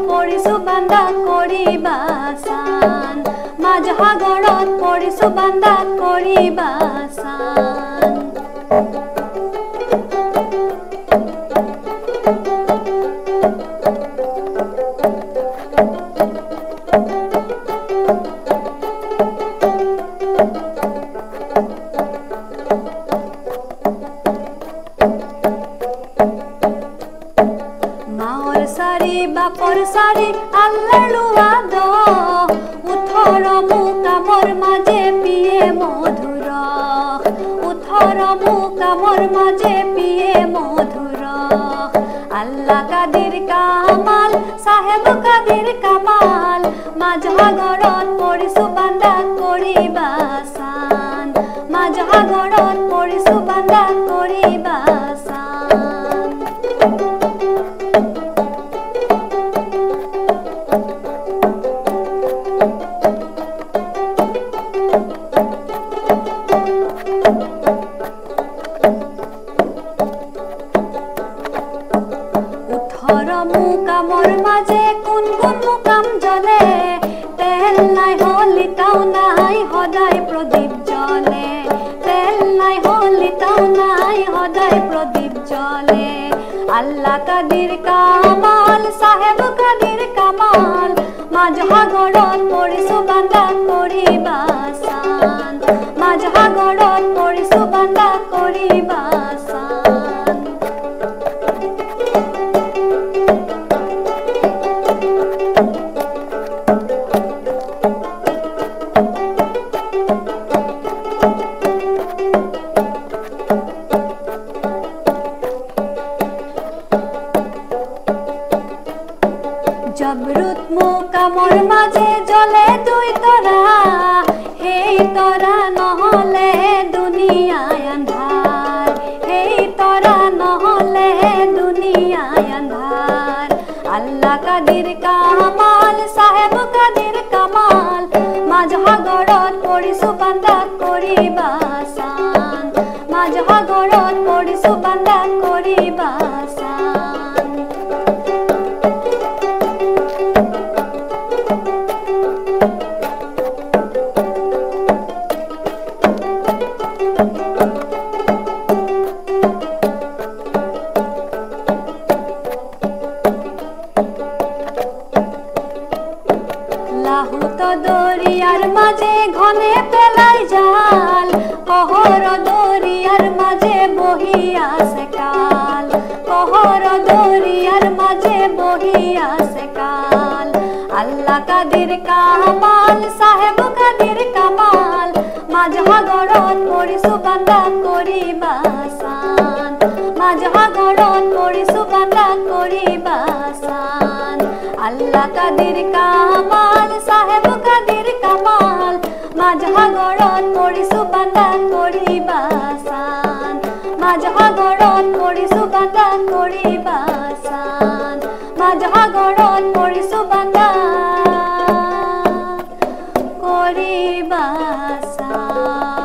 পৰিছো বান্দা কৰিবা চান মাজ সাগৰত পৰিছো বান্দা কৰিবা চান মাওর সারি বাপর সারি আল্লাহ লুয়াদ 18 মুকামর মাঝে পিয়ে মধুর 18 মুকামর মাঝে পিয়ে মধুর আল্লাহ কাদির কামাল সাহেব কাদির কামাল মাঝ সাগৰত পৰিছো বান্দা কৰিবা চান মাঝ সাগৰত পৰিছো বান্দা কৰিবা চান মুকামৰ মাঝে কোন কোন মুকাম জ্বলে তেল নাই হলিতাও নাই সদায় প্ৰদীপ জ্বলে তেল নাই হলিতাও নাই সদায় প্ৰদীপ জ্বলে আল্লাহ কাদিৰ কামাল সাহেব কাদিৰ কামাল মাঝ সাগৰত পৰিছো বান্দা কৰিবা চান মাঝ সাগৰত পৰিছো বান্দা কৰিবা চান জবৰুত মুকামৰ মাঝে জ্বলে দুই তৰা সেই তৰা নহলে দুনিয়ায় আন্ধাৰ সেই তৰা নহলে দুনিয়ায় আন্ধাৰ আল্লাহ কাদিৰ কামাল সাহেব কাদিৰ কামাল মাঝ সাগৰত পৰিছো বান্দা কৰিবা চান মাঝ সাগৰত পৰিছো বান্দা কৰিবা চান লাহুত দরিয়ার মাঝে ঘনে পেলাই জাল কহর দরিয়ার মাঝে বহি আছে কাল কহর দরিয়ার মাঝে বহি আছে কাল আল্লাহ কাদির কামাল সাহেব কাদির কামাল মাঝ সাগৰত পৰিছো বান্দা কৰিবা চান মাঝ সাগৰত পৰিছো বান্দা কৰিবা চান আল্লাহ কাদিৰ কামাল সাহেব কাদিৰ কামাল মাঝ সাগৰত পৰিছো বান্দা কৰিবা চান মাঝ সাগৰত পৰিছো বান্দা কৰিবা চান মাঝ সাগৰত পৰিছো বান্দা কৰিবা চান